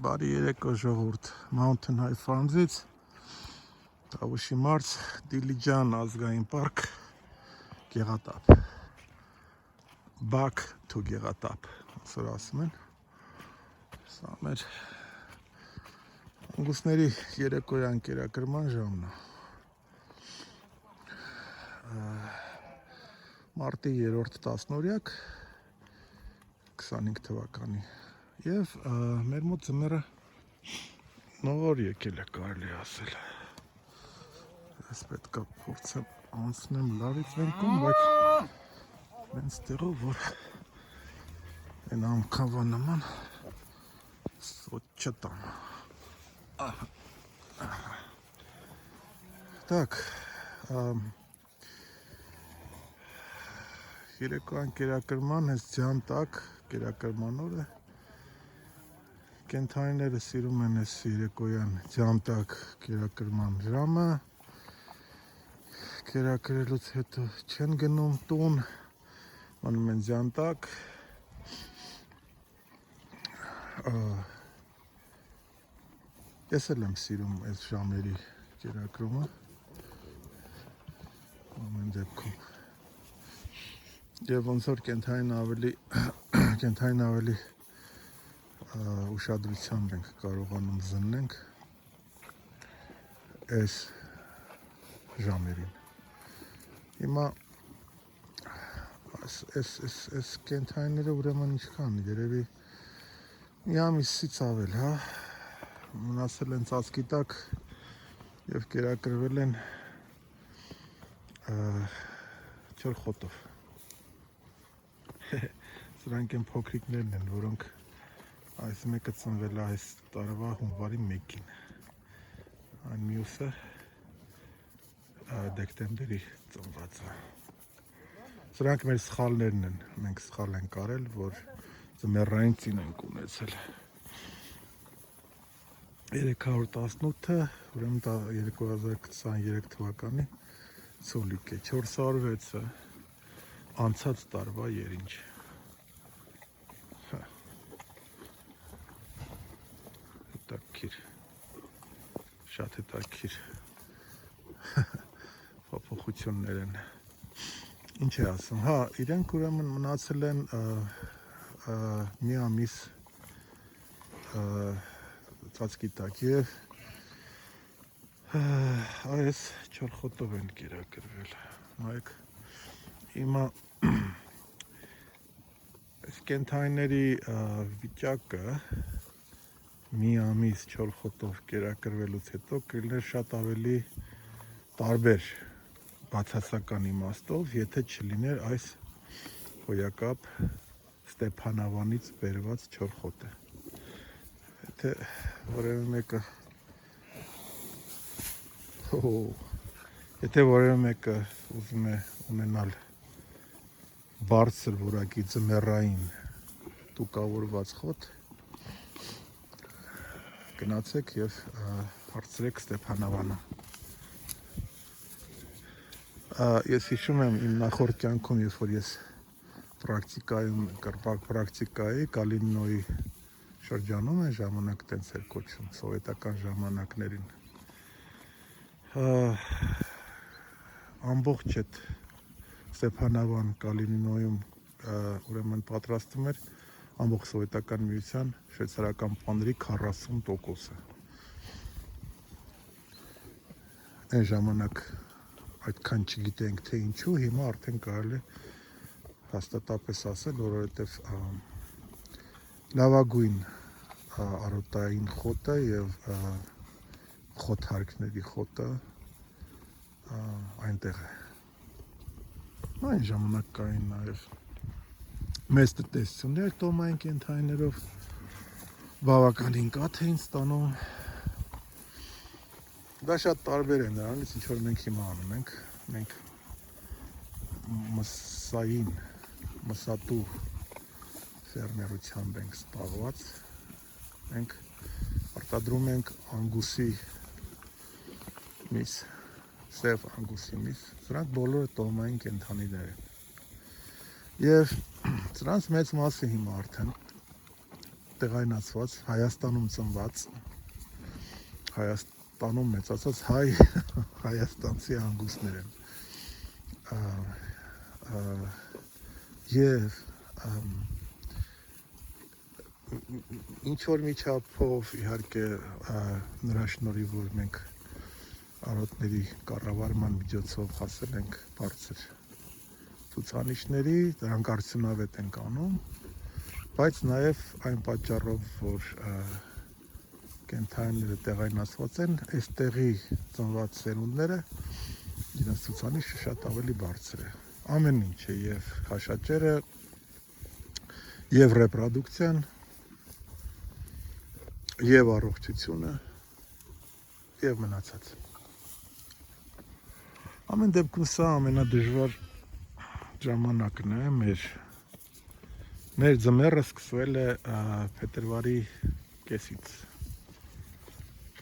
Բարի երեկո ժողովուրդ Mountain High Farms-ից Տավուշի մարզ Դիլիջան ազգային պարկ Գեղատապ Back to Գեղատապ ասոր ասում են սա մեր անգուսների երեկոյան կերակրման ժամն է մարտի 3-րդ տասնօրյակ 25 թվականի Եվ մեր մոտ ձմեռը նոր եկել է կարելի ասել Ես պետք է փորձեմ անցնեմ լավից վենքում, բայց հենց տեղով, որ այն անգամվա նման սոճ չտամ Так, երեկոյան կերակրման հենց ձյան տակ կերակրման օրը Կենթանիները սիրում են այս երեկոյան ձյանտակ կերակրման ժամը Կերակրելուց հետո չեն գնում տուն մնում են ձյանտակ Ես էլ եմ սիրում այս ժամերի կերակրումը ամեն դեպքում Եվ ոնց որ կենթանին ավելի ուշադրությամբ ենք կարողանում զննենք այս ժամերին Հիմա այս կենթանիները ուրեմն ինչքան երևի մի ամիսից ավել հա մնացել են ծածկի տակ և կերակրվել են չոր խոտով Սրանք են փոքրիկներն են, որոնք այս մեկը ծնվել է այս տարվա հունվարի 1-ին Այն մյուսը դեկտեմբերի ծնված է Սրանք մեր սխալներն են, մենք սխալ ենք արել, որ ձմեռային ծին ենք ունեցել 318-ը, ուրեմն 2023 թվականի ցոլիկ է 406-ը անցած տարվա երինչ Հետաքրքիր Շատ հետաքրքիր փոփոխություններ են Ինչ է ասում Հա իրենք ուրեմն մնացել են մի ամիս ծածկի տակ եւ այս չոր խոտով են կերակրվել նայեք Հիմա այս կենթանիների վիճակը մի ամիս չոր խոտով կերակրվելուց հետո կլիներ շատ ավելի տարբեր բացասական իմաստով, եթե չլիներ այս հոյակապ Ստեփանավանից բերված չոր խոտը Եթե որևէ մեկը ուզում է ունենալ բարձր որակի ձմեռային տուկավորված խոտ Գնացեք և հարցրեք Ստեփանավանը Ես հիշում եմ իմ նախորդ կյանքում, երբ որ ես պրակտիկայի Կալինինոյի շրջանում են ժամանակ տենց էր կոչվում, սովետական ժամանակներին ամբողջ այդ Ստեփանավան Կալինինոյում ուրեմն պատրաստում էր ամբողջ սովետական միության շվեյցարական պանրի 40%-ը Այն ժամանակ այդքան չգիտենք թե ինչու, հիմա արդեն կարելի հաստատապես ասել, որովհետև լավագույն արոտային խոտը և խոթարկների խոտը այնտեղ է Այն ժամանակ կային նաև մեծ տնտեսություններ տոմային կենթանիներով բավականին կաթ էին ստանում Դա շատ տարբեր է նրանից, ինչ որ մենք հիմա անում ենք Մենք մսատու ֆերմերությամբ ենք զբաղված Մենք արտադրում ենք անգուսի միս, սև անգուսի միս Սրանք բոլորը տոմային կենթանիներ են Եվ սրանց մեծ մասը հիմա արդեն տեղայնացված, Հայաստանում ծնված, Հայաստանում մեծացած հայ հայաստանցի հանգուստներ են։ Եվ ինչ որ միջափով իհարկե նրա շնորհիվ որ մենք արոտների կառավարման միջոցով հասել ենք բարձր ցուցանիշների, դրանք արդյունավետ են անում, բայց նաև այն պատճառով, որ կենդանիները տեղայնացված են, այստեղի ծնված սերունդները իրենց ցուցանիշը շատ ավելի բարձր է։ Ամեն ինչը եւ քաշաճերը եւ ռեպրոդուկցիան եւ առողջությունը եւ մնացած։ Ամեն դեպքում սա ամենադժվար ժամանակն է մեր ձմեռը սկսվել է փետրվարի կեսից։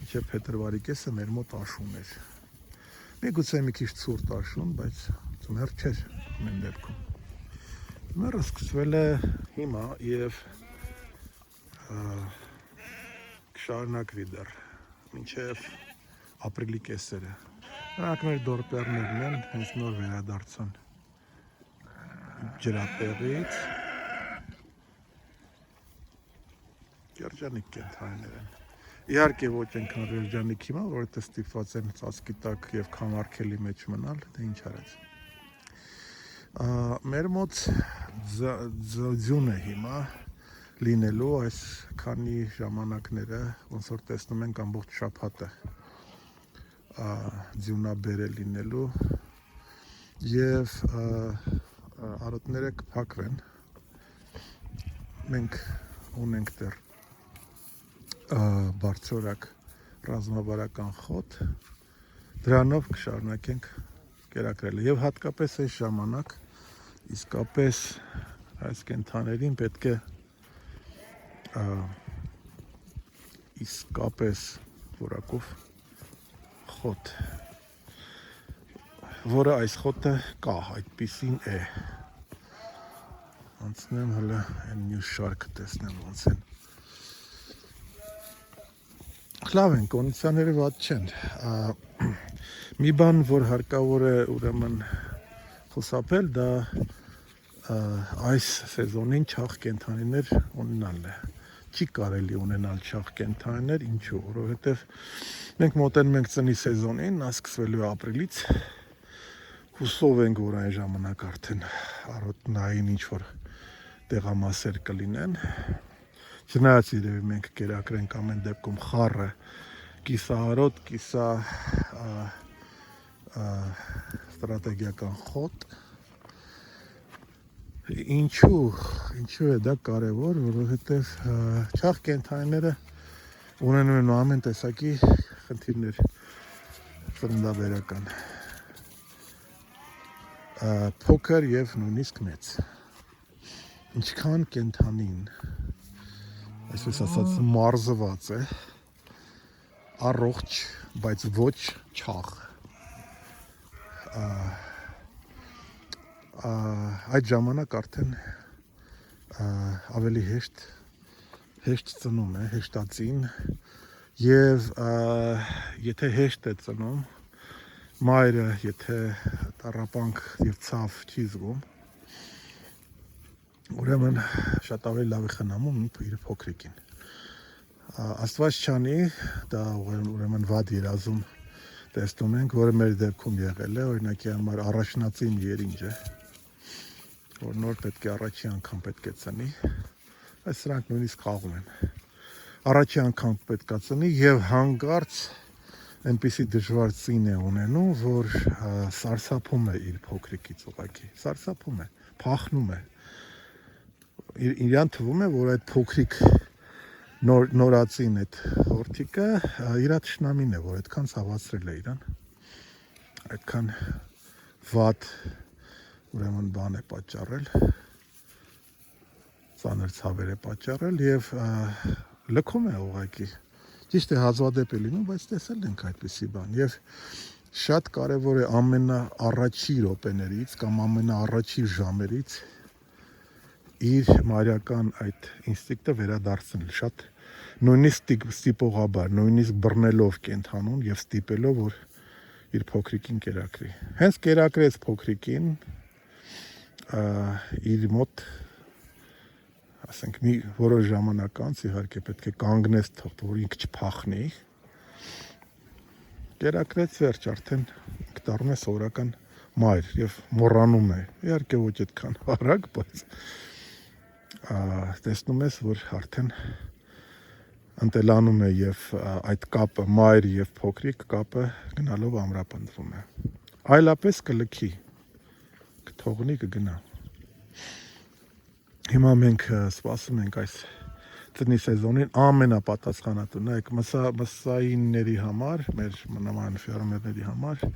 Մինչև փետրվարի կեսը մեր մոտ աշուն էր։ Միգուցե մի քիչ ցուրտ աշուն, բայց ձմեռ չէր ամեն դեպքում։ Ձմեռը սկսվել է հիմա եւ կշարունակվի դեռ մինչև ապրիլի կեսերը։ Նրանք մեր դորպերներն են, հենց նոր վերադարձան ջրատեղից, երջանիկ կենդանիներ են։ Իհարկե ոչ այնքան երջանիկ հիմա, որովհետև ստիպված են ծածկի տակ եւ քամարքելի մեջ մնալ, դե ինչ արած։ Մեր մոտ ձյուն է հիմա լինելու այս քանի ժամանակները, ոնց որ տեսնում ենք ամբողջ շաբաթը ձյունաբեր է լինելու եւ արոտները կփակվեն։ Մենք ունենք դեռ բարձրորակ ռազմավարական խոտ, դրանով կշարունակենք կերակրել եւ հատկապես այս ժամանակ իսկապես այս կենդաներին պետք է իսկապես որակով խոտ, որը այս խոտը կա, այդպիսին է։ Անցնեմ հələ այն մյուս շարքը տեսնեմ ոնց են։ Լավ են, կոնդիցիաները վատ չեն։ Մի բան, որ հարկավոր է ուրեմն խուսափել, դա այս սեզոնին չաղ կենդանիներ ունենալն է։ Չի կարելի ունենալ չաղ կենդանիներ, ինչու, որովհետև մենք մոտենում ենք ծնի սեզոնին, նա սկսվելու է ապրիլից, հուսով ենք, որ այն ժամանակ արդեն արոտնային ինչ-որ տեղամասեր կլինեն, չնայած երևի մենք կերակրենք ամեն դեպքում խառը, կիսահարոտ, կիսա ստրատեգիական խոտ։ Ինչու է դա կարևոր, որովհետև չաղ կենդանիները ունենում են ամեն տեսակի խնդիրներ ծննդաբերական, փոքր եւ նույնիսկ մեծ։ Ինչքան կենդանին, այսպես ասած, մարզված է, առողջ, բայց ոչ չաղ։ Այդ ժամանակ արդեն ավելի հեշտ ծնում է, հեշտածին եւ եթե հեշտ է ծնում, մայրը եթե տառապանք եւ ցավ չի զգում, ուրեմն շատ ավելի լավ է խնամում իր փոքրիկին։ Աստված չանի, դա ուրեմն վատ երազում տեսնում ենք, որը մեր դեպքում եղել է, օրինակի համար առաջնածին երինջ է, որ նոր պետք է առաջի անգամ պետք է ծնի, այս սրանք նույնիսկ խաղում են։ Առաջի անգամ պետք է ծնի եւ հանկարծ այնպիսի դժվար ծին է ունենում, որ սարսափում է իր փոքրիկից ուղղակի, սարսափում է, փախնում է։ Իրան թվում է, որ այդ փոքրիկ նորածին այդ որդիկը իր թշնամին է, որ այդքան ցավացրել է իրան, այդքան վատ ուրեմն բան է պատճառել, ծանր ցավեր է պատճառել եւ լքում է ուղղակի։ Ճիշտ է, հազվադեպ է լինում, բայց տեսել ենք այդպիսի բան եւ շատ կարեւոր է ամենաառաջի րոպեներից կամ ամենաառաջի ժամերից իր մարիական այդ ինստինկտը վերադարձնել շատ նույնիսկ ստիպողաբար, նույնիսկ բռնելով կենթանուն եւ ստիպելով որ իր փոքրիկին կերակրի։ Հենց կերակրեց փոքրիկին իր մոտ ասենք մի որոշ ժամանակ անց իհարկե պետք է կանգնես թող որ ինքը չփախնի։ Կերակրեց վերջ արդեն դառնում է սովորական մայր եւ մոռանում է։ Իհարկե ոչ այդքան արագ, բայց տեսնում ես որ արդեն ընտելանում է եւ այդ կապը մայր եւ փոքրիկ կապը գնալով ամրապնդվում է։ Այլապես կլքի, կթողնի կգնա։ Հիմա մենք սպասում ենք այս ծնի սեզոնին ամենապատասխանատու, նայեք մսայինների համար, մեր նման ֆերմերների համար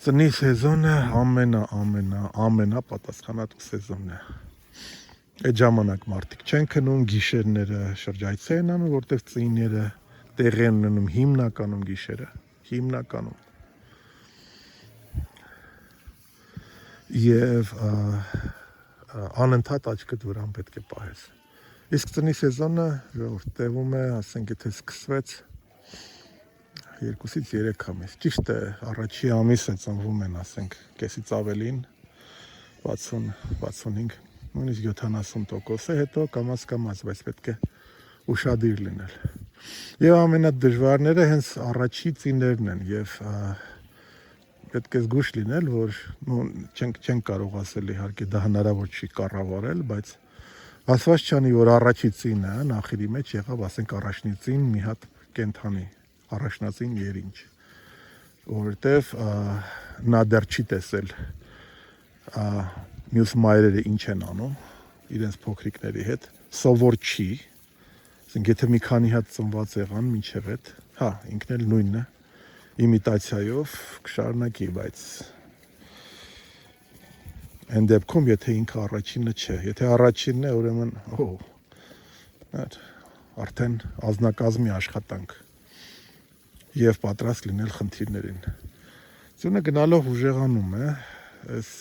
ծնի սեզոնը ամենապատասխանատու սեզոնն է։ Այդ ժամանակ մարդիկ չեն քնում, գիշերները շրջայցեր են անում, որտեղ ծինները տեղի են ունենում հիմնականում գիշերը, հիմնականում։ Եվ անընդհատ աչքդ վրան պետք է պահես։ Իսկ ծնի սեզոնը տևում է, ասենք եթե սկսվեց 2-ից 3 ամիս։ Ճիշտ է, առաջի ամիսը ծնվում են, ասենք, կեսից ավելին 60-65 նույնիսկ 70%-ը հետո կամաց, բայց պետք է ուշադիր լինել։ Եվ ամենադժվարները հենց առաջի ծիներն են եւ պետք է զգուշ լինել, որ չենք կարող ասել իհարկե դա հնարավոր չի կառավարել, բայց ասված չանի, որ առաջի ծինը նախիրի մեջ եղավ, ասենք առաջնիցին մի հատ կենթանի, առաջնածին երինչ, որովհետեւ նա դեռ չի տեսել մյուս մայրերը ինչ են անում իրենց փոքրիկների հետ, սովոր չի, ասենք եթե մի քանի հատ ծնված եղան մինչև այդ, հա, ինքն էլ նույնն է, իմիտացիայով կշարունակի, բայց այն դեպքում եթե ինքը առաջինը չէ, եթե առաջինն է, ուրեմն արդեն ազնագազմի աշխատանք եւ պատրաստ լինել խնդիրներին։ Ձյունը գնալով ուժեղանում է, այս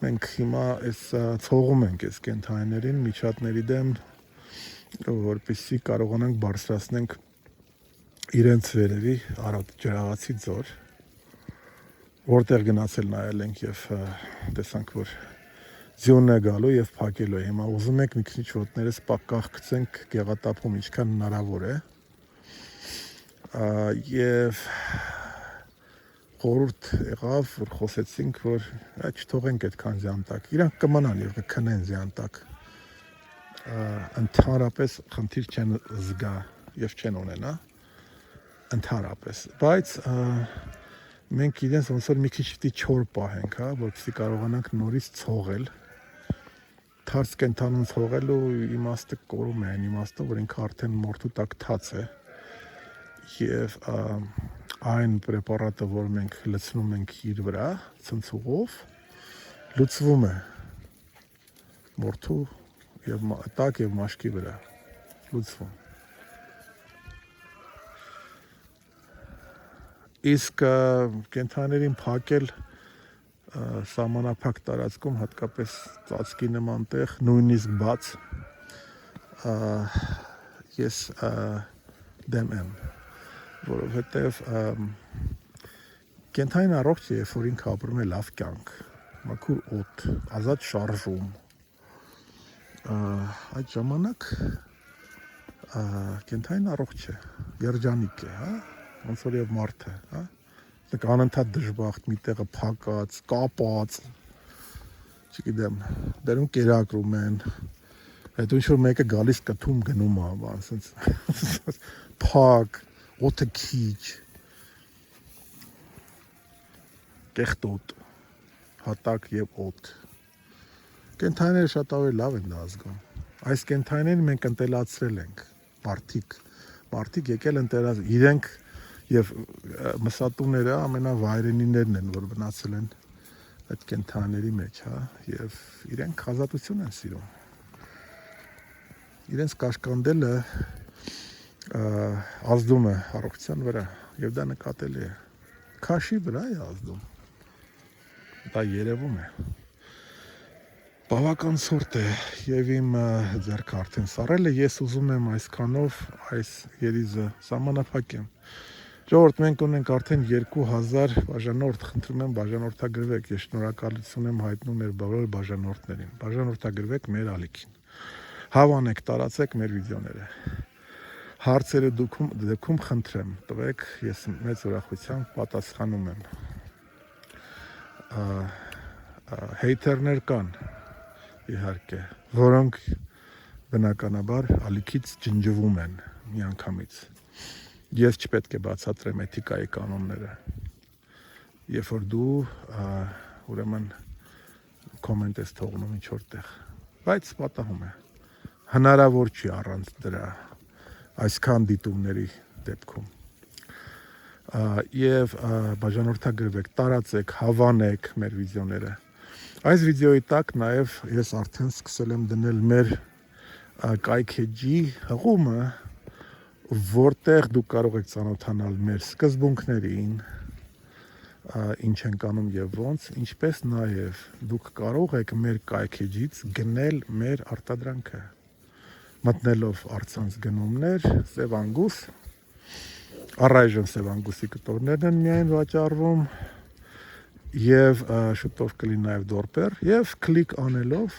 մենք հիմա այս ցողում ենք այս կենթանիներին միջատների դեմ, որպեսզի կարողանանք բարձրացնենք իրենց վերևի ջրաղացի ձոր, որտեղ գնացել նայել ենք եւ տեսանք, որ ձյունն է գալու եւ փակելու է։ Հիմա ուզում ենք մի քիչ ոտներս կախկցենք գեղատափում ինչքան հնարավոր է։ Եվ խորհուրդ եղավ, որ խոսեցինք, որ չթողենք այդքան զյանտակ։ Իրանք կմնան եւ կքնեն զյանտակ։ Ընդհանրապես խնդիր չեն զգա եւ չեն ունենա։ Ընդհանրապես, բայց մենք իրենց ոնց որ մի քիչ պիտի չոր պահենք, հա, որպեսզի կարողանանք նորից ցողել։ Թարս կենթանուն ցողելու իմաստը կորում է, այն իմաստը, որ ինքը արդեն մորթու տակ թաց է։ Եվ այն պրեպարատը, որ մենք լցնում ենք իր վրա ցնցուղով, լուծվում է մորթու եւ տակ եւ մաշկի վրա լուծվում։ Իսկ կենթանիներին փակել սահմանափակ տարածքում, հատկապես ծածկի նման տեղ, նույնիսկ բաց, ես դեմ եմ, որովհետև կենթանին առողջ է, երբ որ ինքը ապրում է լավ կյանք, մաքուր օդ, ազատ շարժում, այդ ժամանակ կենթանին առողջ է, երջանիկ է, հա, ոնց որ եւ մարդը, հա, անընդհատ դժբախտ, մի տեղը փակած, կապած, չգիտեմ, դերում կերակրում են, հետո ինչ որ մեկը գալիս կթում գնում է, բան, ասենց փակ, օդը քիչ, կեղտոտ, հատակ եւ օդ։ Կենթանիները շատ ավելի լավ են դա զգում։ Այս կենթանիներին մենք ընտելացրել ենք, մարդիկ եկել ընտելացրել, իրենք եւ մսատուները ամենավայրենիներն են, որ մնացել են այդ կենթանիների մեջ, հա, եւ իրենք ազատություն են սիրում։ Իրենց կաշկանդելը ազդում է առողջության վրա եւ դա նկատելի է։ Քաշի վրա է ազդում։ Դա երևում է։ Բավական ցուրտ է եւ իմ ձեռքը արդեն սառել է, ես ուզում եմ այսքանով այս երիզը սահմանափակեմ։ Ժողովուրդ, մենք ունենք արդեն 2000 բաժանորդ, խնդրում եմ բաժանորդագրվեք, ես շնորհակալություն եմ հայտնում մեր բոլոր բաժանորդներին, բաժանորդագրվեք մեր ալիքին, հավանեք, տարածեք մեր վիդեոները, հարցերը դեպքում խնդրեմ, տվեք, ես մեծ ուրախությամբ պատասխանում եմ, հեյթերներ կան, իհարկե, որոնք բնականաբար ալիքից ջնջվում են միանգամից, ես չպետք է բացատրեմ էթիկայի կանոնները, երբ որ դու ուրեմն կոմենտ ես թողնում ինչ-որ տեղ, բայց պատահում է, հնարավոր չի առանց դրա այսքան դիտումների դեպքում, և բաժանորդագրվեք, տարածեք, հավանեք մեր վիդեոները, այս վիդեոյի տակ նաև ես արդեն սկսել եմ դնել մեր կայքեջի հղումը, որտեղ դուք կարող եք ծանոթանալ մեր սկզբունքներին, ինչ ենք անում եւ ոնց, ինչպես նաեւ դուք կարող եք մեր կայքեջից գնել մեր արտադրանքը, մտնելով առցանց գնումներ, սև անգուս, առայժմ սև անգուսի կտորներն են միայն վաճառվում եւ շուտով կլինի նաեւ դորպեր եւ կլիկ անելով,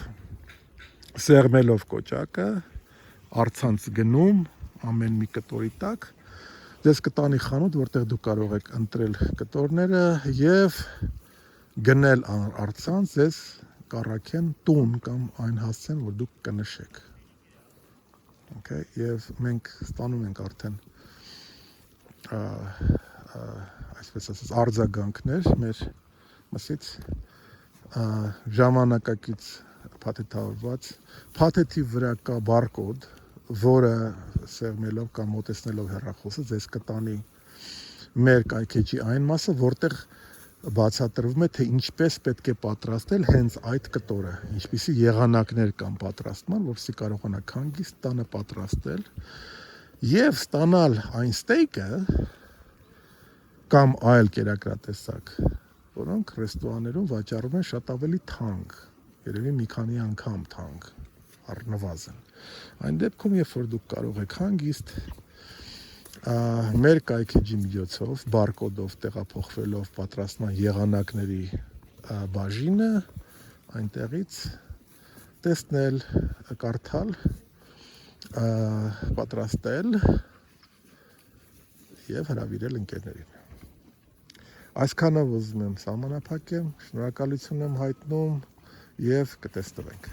սեղմելով կոճակը, առցանց գնում ամեն մի կտորի տակ, ձեզ կտանի խանութ, որտեղ դուք կարող եք ընտրել կտորները եւ գնել առցանց, ձեզ կառաքեն տուն կամ այն հասցեն, որ դուք կնշեք։ Okay, եւ մենք ստանում ենք արդեն այսպես ասած արձագանքներ մեր մասից ժամանակակից փաթեթավորված փաթեթի վրա կա բարկոդ, որը սեղմելով կամ մոտեցնելով հեռախոսը ձեզ կտանի մեր կայքեջի այն մասը, որտեղ բացատրվում է, թե ինչպես պետք է պատրաստել հենց այդ կտորը, ինչպիսի եղանակներ կան պատրաստման, որպեսզի կարողանաք հանգիստ տանը պատրաստել եւ ստանալ այն ստեյկը կամ այլ կերակրատեսակ, որոնք ռեստորաններում վաճառվում են շատ ավելի թանկ, երևի մի քանի անգամ թանկ, առնվազն։ Այն դեպքում, երբ որ դուք կարող եք հանգիստ մեր կայքեջի միջոցով, բարկոդով տեղափոխվելով պատրաստման եղանակների բաժինը, այնտեղից տեսնել, կարդալ, պատրաստել եւ հրավիրել ընկերներին։ Այսքանով ուզում եմ սահմանափակեմ, շնորհակալություն եմ հայտնում եւ կտեսնվենք։